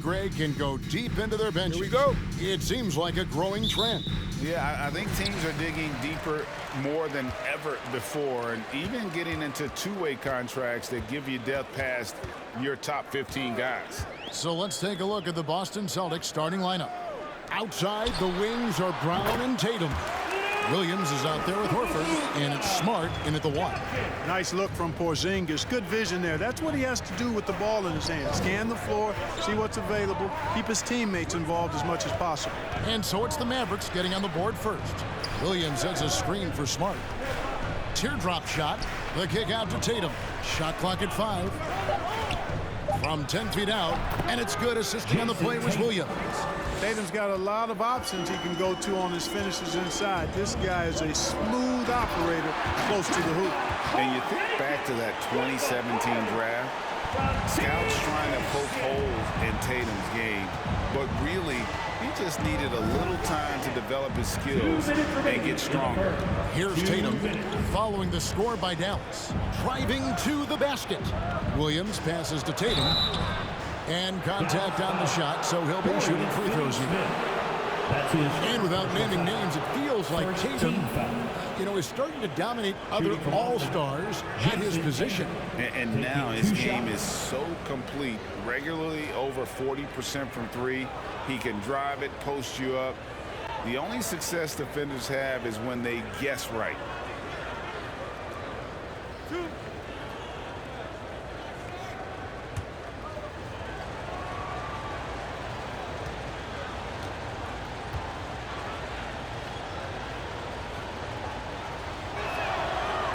Greg, can go deep into their benches. Here we go. It seems like a growing trend. Yeah, I think teams are digging deeper more than ever before, and even getting into two-way contracts that give you depth past your top 15 guys. So let's take a look at the Boston Celtics starting lineup. Outside, the wings are Brown and Tatum. Williams is out there with Horford, and it's Smart in at the one. Nice look from Porzingis. Good vision there. That's what he has to do with the ball in his hand. Scan the floor, see what's available, keep his teammates involved as much as possible. And so it's the Mavericks getting on the board first. Williams has a screen for Smart. Teardrop shot. The kick out to Tatum. Shot clock at 5. From 10 feet out, and it's good. Assisting on the play was Williams. Tatum's got a lot of options he can go to on his finishes inside. This guy is a smooth operator close to the hoop. And you think back to that 2017 draft, scouts trying to poke holes in Tatum's game, but really, he just needed a little time to develop his skills and get stronger. Here's Tatum following the score by Dallas. Driving to the basket. Williams passes to Tatum. And contact on the shot, so he'll be shooting free throws here. And without naming names, it feels like Tatum, is starting to dominate other all-stars at his position. And now his game is so complete. Regularly over 40% from three. He can drive it, post you up. The only success defenders have is when they guess right.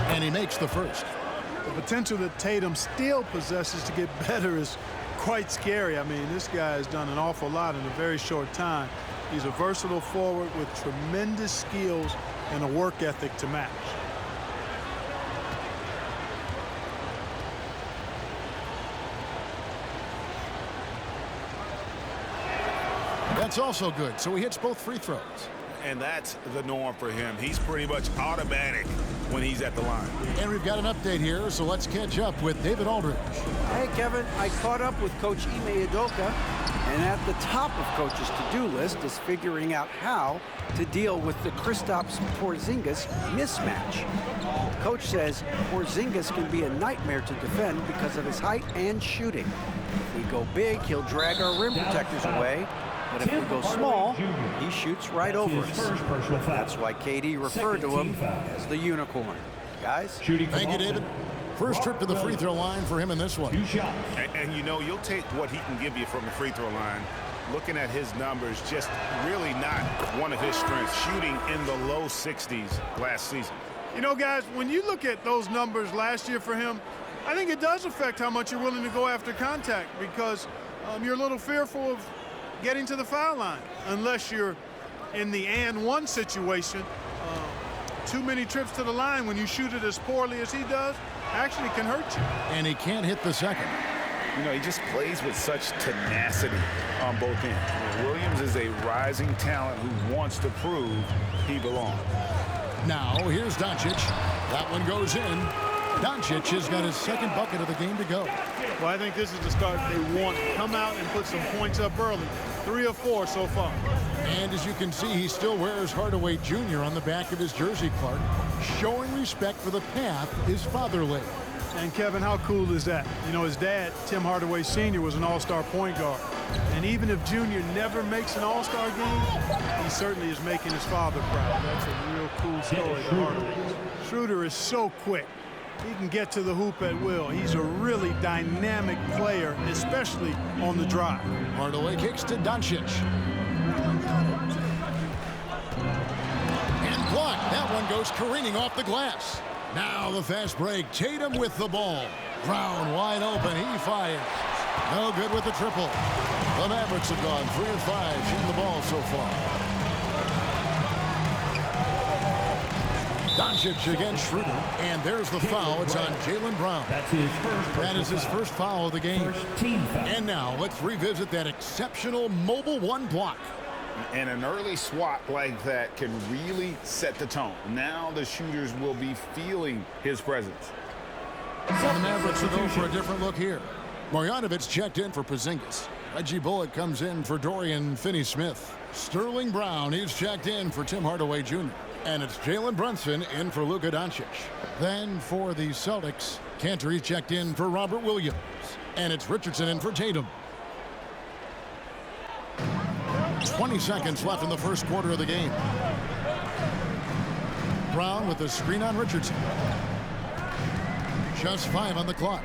And he makes the first. The potential that Tatum still possesses to get better is quite scary. I mean, this guy has done an awful lot in a very short time. He's a versatile forward with tremendous skills and a work ethic to match. That's also good, so he hits both free throws. And that's the norm for him. He's pretty much automatic when he's at the line. And we've got an update here, so let's catch up with David Aldridge. Hey, Kevin, I caught up with Coach Ime Udoka, and at the top of Coach's to-do list is figuring out how to deal with the Kristaps Porzingis mismatch. Coach says Porzingis can be a nightmare to defend because of his height and shooting. If we go big, he'll drag our rim protectors away. But if we go small, he shoots right over us. That's why KD referred to him as the unicorn. Guys? Thank you, David. First trip to the free throw line for him in this one. And you'll take what he can give you from the free throw line. Looking at his numbers, just really not one of his strengths. Shooting in the low 60s last season. Guys, when you look at those numbers last year for him, I think it does affect how much you're willing to go after contact because you're a little fearful of getting to the foul line unless you're in the and one situation. Too many trips to the line when you shoot it as poorly as he does actually can hurt you. And he can't hit the second. He just plays with such tenacity on both ends. Williams is a rising talent who wants to prove he belongs. Now here's Doncic. That one goes in. Doncic has got his second bucket of the game to go. Well, I think this is the start they want. Come out and put some points up early. 3 of 4 so far. And as you can see, he still wears Hardaway Jr. on the back of his jersey, Clark, showing respect for the path his father laid. And Kevin, how cool is that? His dad, Tim Hardaway Sr., was an all-star point guard. And even if Junior never makes an all-star game, he certainly is making his father proud. That's a real cool story to Hardaway. Schroeder is so quick. He can get to the hoop at will. He's a really dynamic player, especially on the drive. Hardaway kicks to Doncic. And blocked. That one goes careening off the glass. Now the fast break. Tatum with the ball. Brown wide open. He fires. No good with the triple. The Mavericks have gone 3 of 5 shooting the ball so far. Doncic against Schroeder, and there's the foul. It's on Jaylen Brown. That is his first foul of the game. And now let's revisit that exceptional mobile one block. And an early swat like that can really set the tone. Now the shooters will be feeling his presence. So the Mavericks will go for a different look here. Marjanovic checked in for Porzingis. Reggie Bullock comes in for Dorian Finney-Smith. Sterling Brown, he's checked in for Tim Hardaway Jr. And it's Jalen Brunson in for Luka Doncic. Then for the Celtics, Cantor, he's checked in for Robert Williams. And it's Richardson in for Tatum. 20 seconds left in the first quarter of the game. Brown with the screen on Richardson. Just 5 on the clock.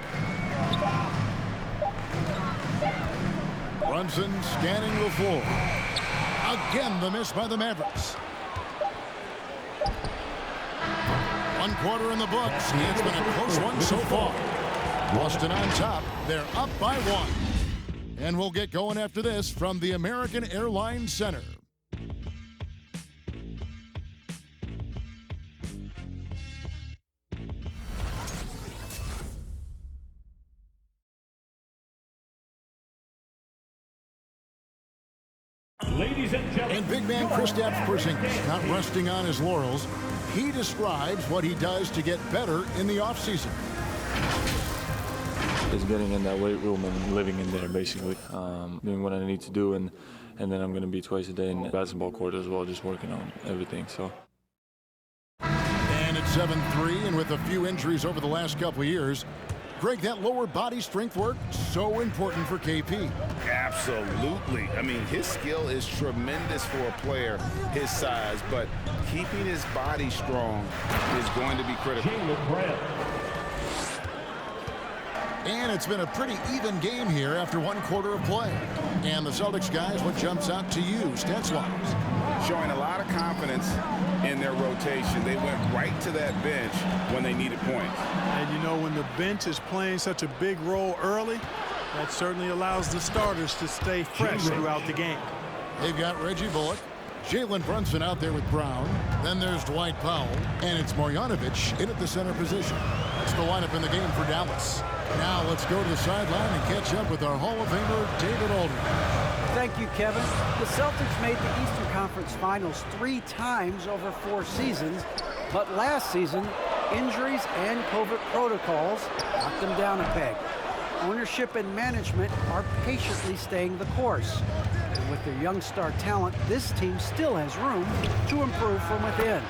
Brunson scanning the floor. Again, the miss by the Mavericks. 1 quarter in the books. It's been a close one so far. Boston on top. They're up by 1. And we'll get going after this from the American Airlines Center. Ladies and gentlemen, And big man Kristaps Porzingis not resting on his laurels. He describes what he does to get better in the offseason. Is getting in that weight room and living in there, basically. Doing what I need to do, and then I'm going to be twice a day in the basketball court as well, just working on everything. So. And it's 7-3, and with a few injuries over the last couple of years, Greg, that lower body strength work, so important for KP. Absolutely. I mean, his skill is tremendous for a player his size, but keeping his body strong is going to be critical. And it's been a pretty even game here after 1 quarter of play. And the Celtics guys, what jumps out to you, stats-wise? Showing a lot of confidence in their rotation. They went right to that bench when they needed points. And you know, when the bench is playing such a big role early, that certainly allows the starters to stay fresh throughout the game. They've got Reggie Bullock, Jalen Brunson out there with Brown. Then there's Dwight Powell, and it's Marjanovic in at the center position. That's the lineup in the game for Dallas. Now let's go to the sideline and catch up with our Hall of Famer, David Aldridge. Thank you, Kevin. The Celtics made the Eastern Conference Finals 3 times over 4 seasons, but last season, injuries and COVID protocols knocked them down a peg. Ownership and management are patiently staying the course. And with their young star talent, this team still has room to improve from within.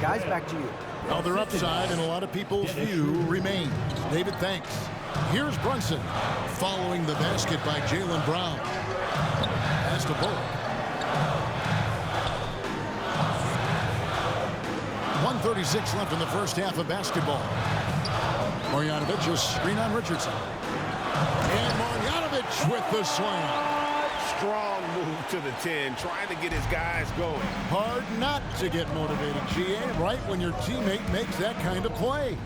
Guys, back to you. Well, their upside in a lot of people's view remains. David, thanks. Here's Brunson following the basket by Jalen Brown. Pass to Bullock. 1:36 left in the first half of basketball. Marjanovic, a screen on Richardson. And Marjanovic with the slam. Strong move to the 10, trying to get his guys going. Hard not to get motivated, GA, right when your teammate makes that kind of play.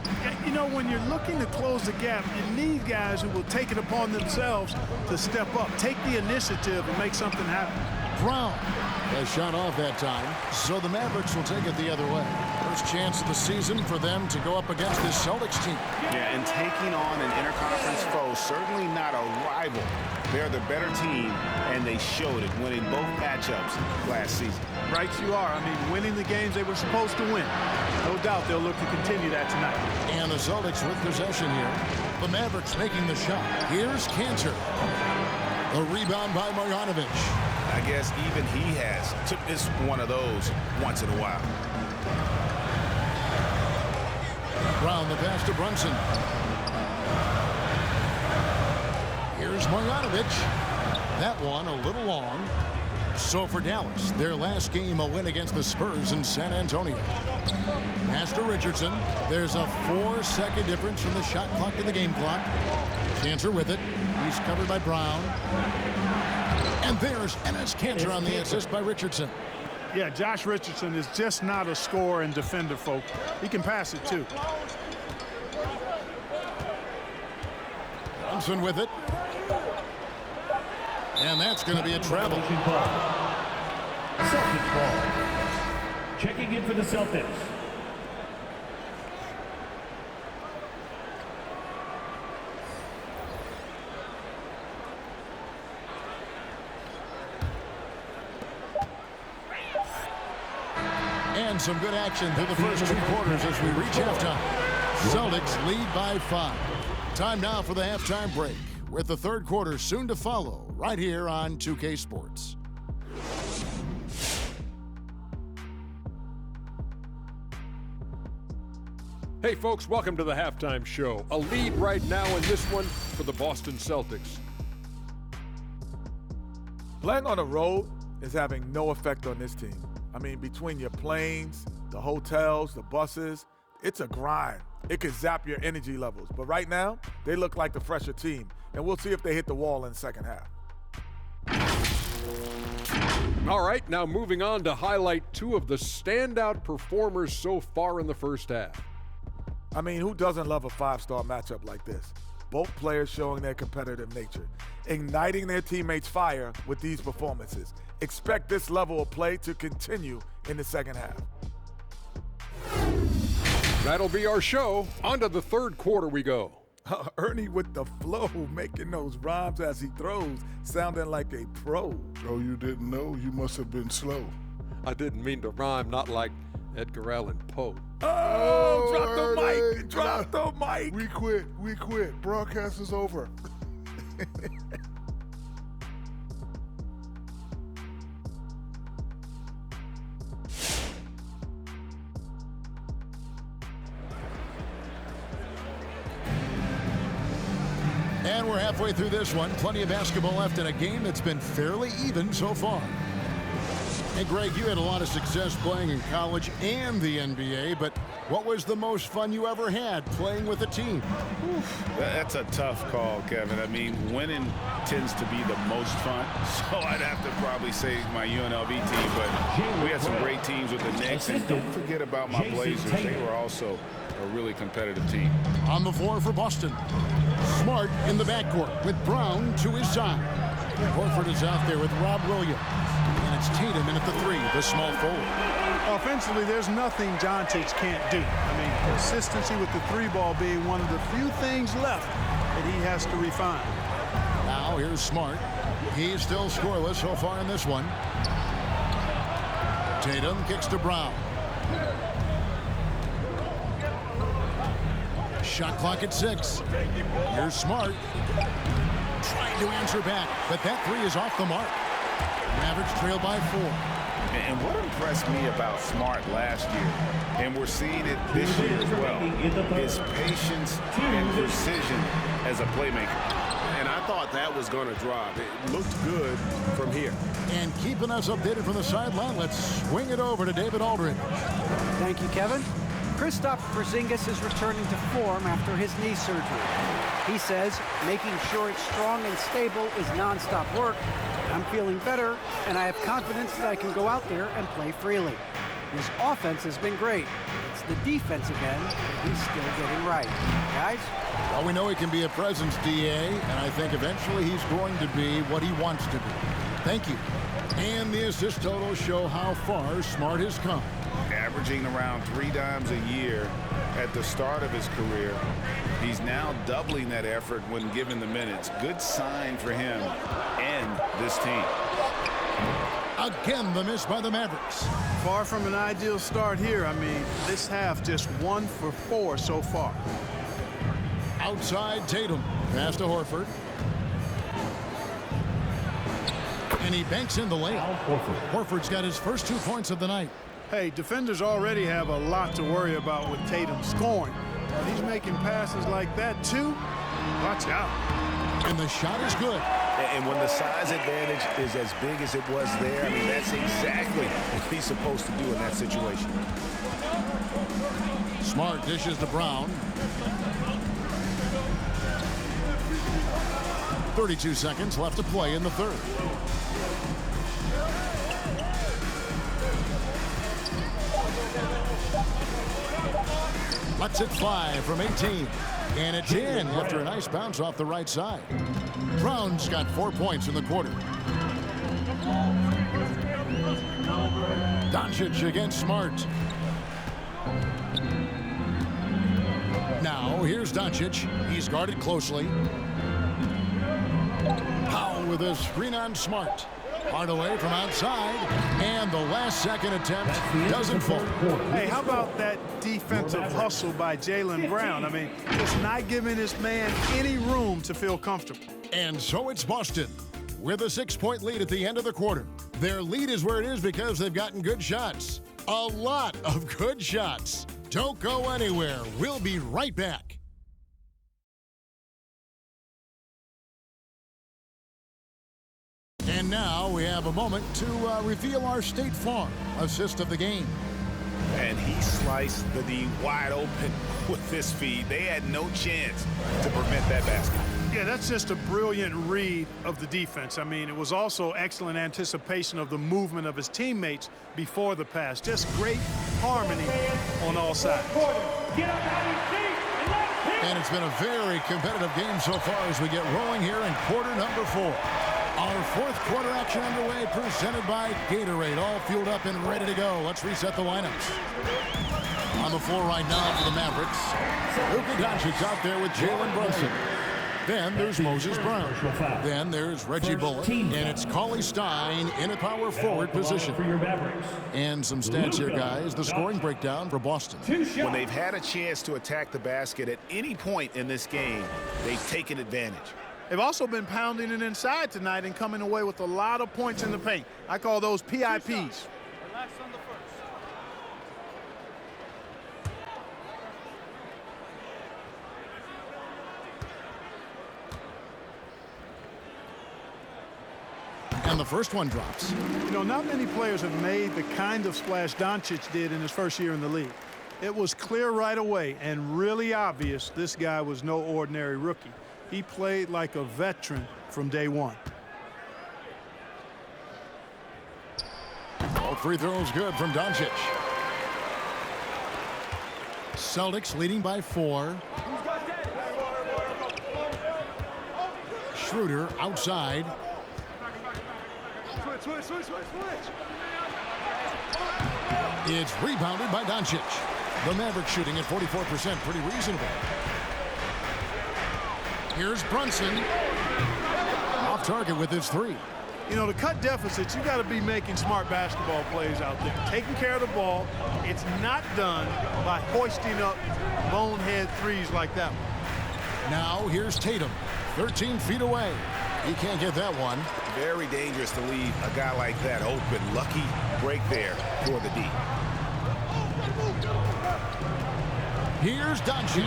You know, when you're looking to close the gap, you need guys who will take it upon themselves to step up, take the initiative, and make something happen. Brown has shot off that time, so the Mavericks will take it the other way. First chance of the season for them to go up against this Celtics team. Yeah, and taking on an interconference foe, certainly not a rival. They're the better team, and they showed it, winning both matchups last season. Right you are. I mean, winning the games they were supposed to win. No doubt they'll look to continue that tonight. And the Celtics with possession here. The Mavericks making the shot. Here's Cantor. A rebound by Marjanovic. I guess even he took this one of those once in a while. Brown, the pass to Brunson. Here's Marjanovic. That one a little long. So for Dallas, their last game, a win against the Spurs in San Antonio. Pass to Richardson. There's a 4-second difference from the shot clock to the game clock. Cantor with it. He's covered by Brown. And there's Enes Kanter on the assist by Richardson. Yeah, Josh Richardson is just not a scorer and defender, folk. He can pass it, too. Brunson with it. And that's going to be a travel. Celtics ball. Checking in for the Celtics. And some good action through the first 2 quarters as we reach halftime. Celtics lead by 5. Time now for the halftime break, with the third quarter soon to follow right here on 2K Sports. Hey folks, welcome to the halftime show. A lead right now in this one for the Boston Celtics. Playing on the road is having no effect on this team. I mean, between your planes, the hotels, the buses, it's a grind. It could zap your energy levels. But right now, they look like the fresher team. And we'll see if they hit the wall in the second half. All right, now moving on to highlight two of the standout performers so far in the first half. I mean, who doesn't love a five-star matchup like this? Both players showing their competitive nature, igniting their teammates' fire with these performances. Expect this level of play to continue in the second half. That'll be our show. On to the third quarter we go. Ernie with the flow, making those rhymes as he throws, sounding like a pro. Oh, you didn't know? You must have been slow. I didn't mean to rhyme, not like Edgar Allan Poe. Oh, drop the Ernie, mic, drop the mic. We quit. Broadcast is over. And we're halfway through this one. Plenty of basketball left in a game that's been fairly even so far. Hey, Greg, you had a lot of success playing in college and the NBA, but what was the most fun you ever had playing with a team? That's a tough call, Kevin. I mean, winning tends to be the most fun, so I'd have to probably say my UNLV team, but we had some great teams with the Knicks, and don't forget about my Blazers. They were also a really competitive team. On the floor for Boston, Smart in the backcourt with Brown to his side. Horford is out there with Rob Williams. And it's Tatum in at the three, the small forward. Offensively, there's nothing Doncic can't do. I mean, consistency with the three ball being one of the few things left that he has to refine. Now here's Smart. He's still scoreless so far in this one. Tatum kicks to Brown. Shot clock at 6. Here's Smart. Trying to answer back, but that three is off the mark. Mavericks trail by 4. And what impressed me about Smart last year, and we're seeing it this year as well, his patience and precision as a playmaker. And I thought that was going to drop. It looked good from here. And keeping us updated from the sideline, let's swing it over to David Aldridge. Thank you, Kevin. Kristaps Porzingis is returning to form after his knee surgery. He says making sure it's strong and stable is nonstop work. I'm feeling better, and I have confidence that I can go out there and play freely. His offense has been great. It's the defense again that he's still getting right. Guys? Well, we know he can be a presence, DA, and I think eventually he's going to be what he wants to be. Thank you. And the assist totals show how far Smart has come. Averaging around 3 dimes a year at the start of his career. He's now doubling that effort when given the minutes. Good sign for him and this team. Again, the miss by the Mavericks. Far from an ideal start here. I mean, this half just 1 for 4 so far. Outside Tatum. Pass to Horford. And he banks in the layup. Horford's got his first 2 points of the night. Hey, defenders already have a lot to worry about with Tatum scoring. But he's making passes like that, too. Watch out. And the shot is good. And when the size advantage is as big as it was there, I mean, that's exactly what he's supposed to do in that situation. Smart dishes to Brown. 32 seconds left to play in the third. Lets it fly from 18. And it's in after a nice bounce off the right side. Brown's got 4 points in the quarter. Doncic against Smart. Now here's Doncic. He's guarded closely. Powell with a screen on Smart. Hardaway from outside, and the last second attempt doesn't fall. Hey, how about that defensive hustle by Jaylen Brown? I mean, just not giving this man any room to feel comfortable. And so it's Boston with a 6-point lead at the end of the quarter. Their lead is where it is because they've gotten good shots. A lot of good shots. Don't go anywhere. We'll be right back. And now we have a moment to reveal our State Farm assist of the game. And he sliced the D wide open with this feed. They had no chance to prevent that basket. Yeah, that's just a brilliant read of the defense. I mean, it was also excellent anticipation of the movement of his teammates before the pass. Just great harmony on all sides. And it's been a very competitive game so far as we get rolling here in quarter number 4. Our fourth quarter action underway, presented by Gatorade. All fueled up and ready to go. Let's reset the lineups. On the floor right now for the Mavericks, Luka Doncic out there with Jalen Brunson. Then there's Moses Brown. Then there's Reggie Bullock. And it's Cauley Stein in a power forward position. And some stats here, guys. The scoring breakdown for Boston. When they've had a chance to attack the basket at any point in this game, they've taken advantage. They've also been pounding it inside tonight and coming away with a lot of points in the paint. I call those PIPs. Relax on the first. And the first one drops. You know, not many players have made the kind of splash Doncic did in his first year in the league. It was clear right away and really obvious this guy was no ordinary rookie. He played like a veteran from day one. All free throws good from Doncic. Celtics leading by 4. Schroeder outside. Switch. It's rebounded by Doncic. The Mavericks shooting at 44%, pretty reasonable. Here's Brunson. Off target with his 3. You know, to cut deficits, you got to be making smart basketball plays out there. Taking care of the ball. It's not done by hoisting up bonehead threes like that one. Now here's Tatum, 13 feet away. He can't get that one. Very dangerous to leave a guy like that open. Lucky break there for the D. Here's Doncic.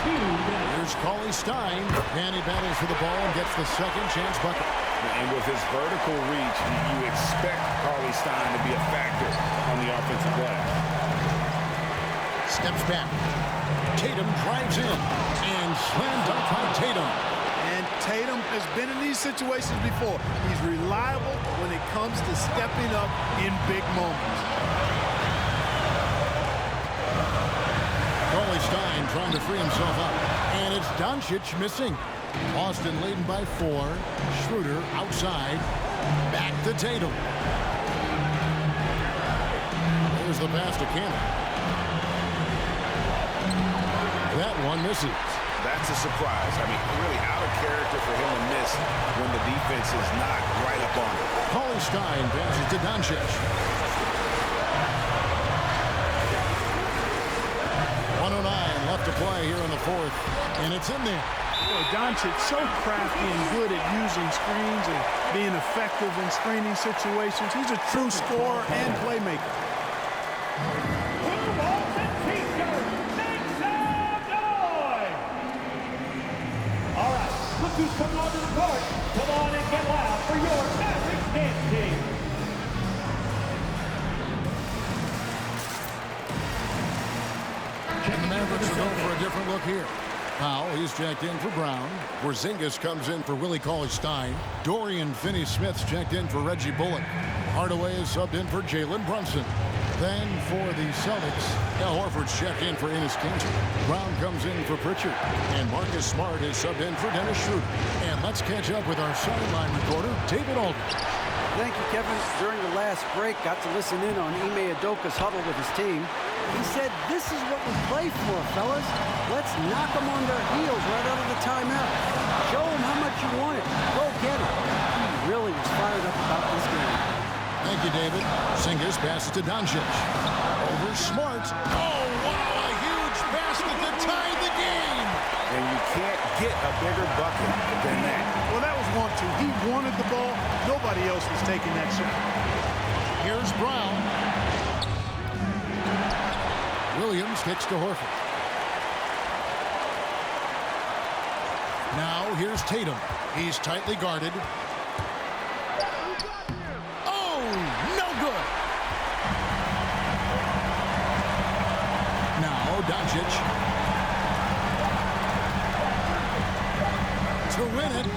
Here's Cauley Stein, and he battles for the ball and gets the second chance bucket. And with his vertical reach, you expect Cauley Stein to be a factor on the offensive glass. Steps back. Tatum drives in, and slam dunk by Tatum. And Tatum has been in these situations before. He's reliable when it comes to stepping up in big moments. Cauley Stein trying to free himself up. And it's Doncic missing. Boston leading by 4. Schroeder outside. Back to Tatum. There's the pass to Cannon. That one misses. That's a surprise. I mean, really out of character for him to miss when the defense is not right up on him. Cauley Stein passes to Doncic. 109 left to play here in the fourth, and it's in there. Boy, Doncic so crafty and good at using screens and being effective in screening situations. He's a true scorer and playmaker. All right, look who's coming onto the court. Come on and get loud for your Mavericks dance team. And the Mavericks are going for a different look here. Powell, he's checked in for Brown. Porzingis comes in for Willie Cauley-Stein. Dorian Finney-Smith's checked in for Reggie Bullock. Hardaway is subbed in for Jalen Brunson. Then for the Celtics, Al Horford's checked in for Enes Kanter. Brown comes in for Pritchard. And Marcus Smart is subbed in for Dennis Schroeder. And let's catch up with our sideline reporter, David Aldridge. Thank you, Kevin. During the last break, got to listen in on Ime Udoka's huddle with his team. He said, "This is what we play for, fellas. Let's knock them on their heels right out of the timeout. Show them how much you want it. Go get it." He really was fired up about this game. Thank you, David. Porzingis passes to Doncic. Over Smart. Oh, wow, a huge basket to tie the game. and you can't get a bigger bucket than that. Well, that was 1-2. He wanted the ball. Nobody else was taking that shot. Here's Brown. Williams kicks to Horford. Now here's Tatum. He's tightly guarded. Oh, no good. Now Doncic. To win it.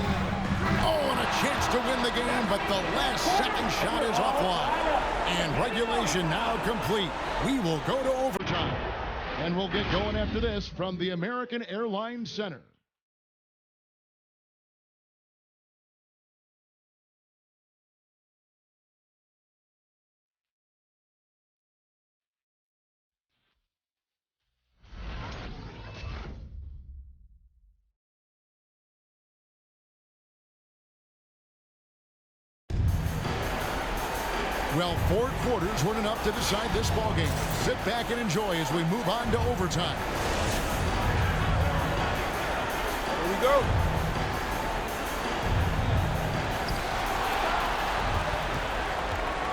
Oh, and a chance to win the game, but the last second shot is offline. And regulation now complete. We will go to overtime. And we'll get going after this from the American Airlines Center. Well, 4 quarters weren't enough to decide this ballgame. Sit back and enjoy as we move on to overtime. Here we go.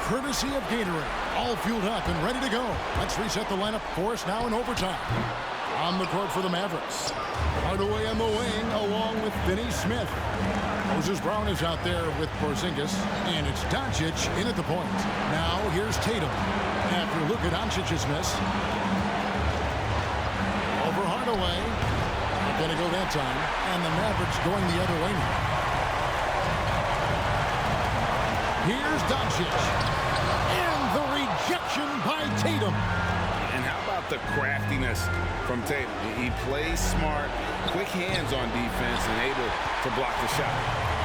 Courtesy of Gatorade, all fueled up and ready to go. Let's reset the lineup for us now in overtime. On the court for the Mavericks. Hardaway on the wing along with Finney Smith. Moses Brown is out there with Porzingis, and it's Doncic in at the point. Now here's Tatum after Luka Doncic's miss. Over Hardaway. Not going to go that time, and the Mavericks going the other way now. Here's Doncic, and the rejection by Tatum. And how about the craftiness from Tatum? He plays smart, quick hands on defense, and able to block the shot.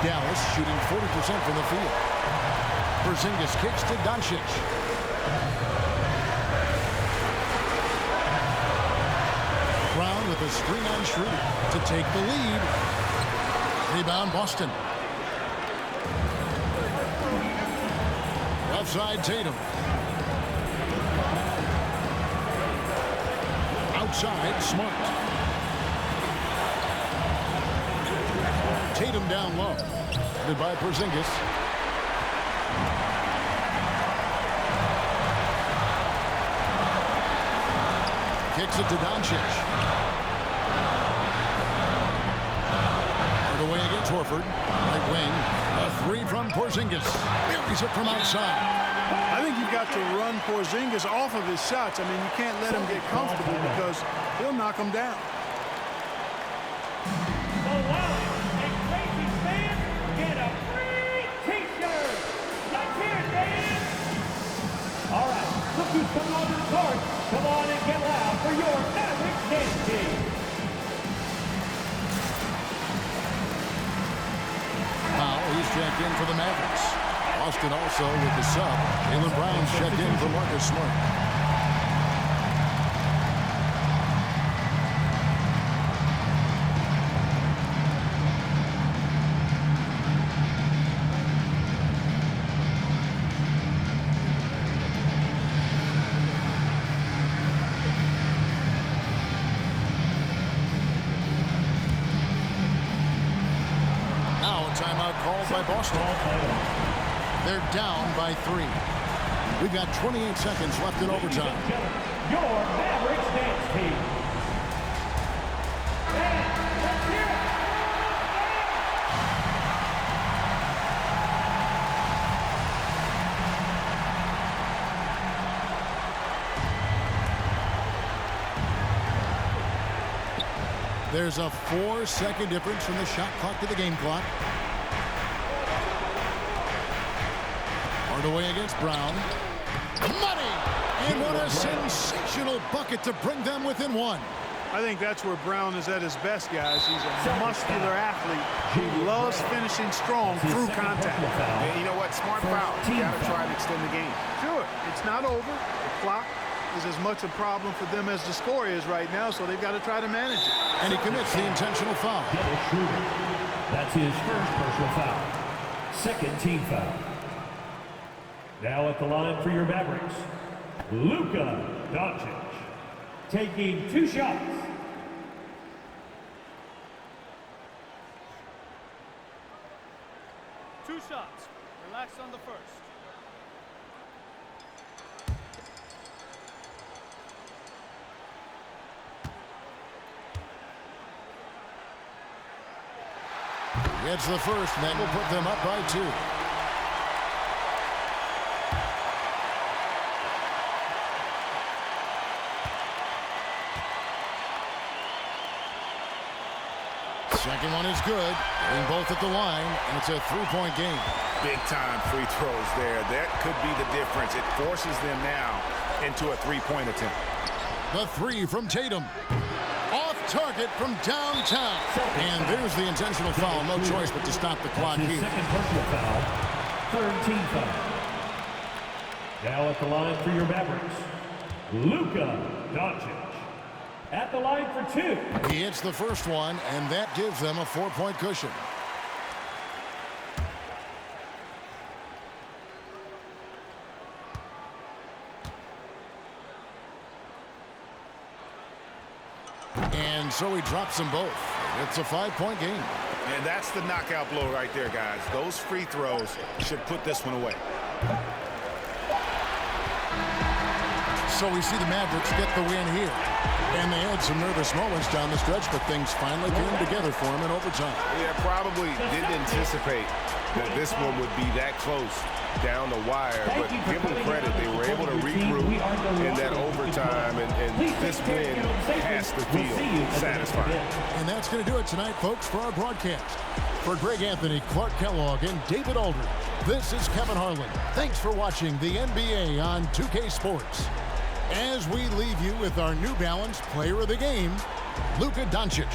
Dallas shooting 40% from the field. Porzingis kicks to Doncic. Brown with a screen on Schroeder to take the lead. Rebound Boston. Outside Tatum. Outside Smart. Tatum down low. Goodbye Porzingis. Kicks it to Doncic. Hard away against Horford. Right wing. A 3 from Porzingis. Buries it from outside. I think you've got to run Porzingis off of his shots. I mean, you can't let him get comfortable because he'll knock him down. All right, look who's coming onto the court. Come on and get loud for your Mavericks dance team. Now he's checked in for the Mavericks. Boston also with the sub. Jaylen Brown's checked in for Marcus Smart. Timeout called by Boston. They're down by 3. We've got 28 seconds left in overtime. Your Mavericks dance team. There's a 4-second difference from the shot clock to the game clock. Hardaway against Brown. Money! And what a sensational bucket to bring them within 1. I think that's where Brown is at his best, guys. He's a muscular athlete who loves finishing strong through contact. And you know what? Smart foul. You got to try and extend the game. Sure. It's not over. The clock is as much a problem for them as the score is right now, so they've got to try to manage it. And he commits the intentional foul. That's his first personal foul. Second team foul. Now at the line for your Mavericks, Luka Doncic, taking 2 shots. shots. Relax on the first. Gets the first, and that will put them up by 2. Second one is good. Getting both at the line, and it's a 3-point game. Big-time free throws there. That could be the difference. It forces them now into a three-point attempt. The 3 from Tatum. Off target from downtown. And there's the intentional foul. No choice but to stop the clock here. Second personal foul. Third team foul. Now at the line for your Mavericks, Luka Doncic. At the line for 2. He hits the first one, and that gives them a 4-point cushion. And so he drops them both. It's a 5-point game. And that's the knockout blow right there, guys. Those free throws should put this one away. So we see the Mavericks get the win here. And they had some nervous moments down the stretch, but things finally came together for them in overtime. Yeah, probably didn't anticipate that this one would be that close down the wire, but give them credit. They were able to regroup in that overtime, and this win has to feel satisfying. And that's going to do it tonight, folks, for our broadcast. For Greg Anthony, Clark Kellogg, and David Aldridge, this is Kevin Harlan. Thanks for watching the NBA on 2K Sports. As we leave you with our New Balance Player of the Game, Luka Doncic.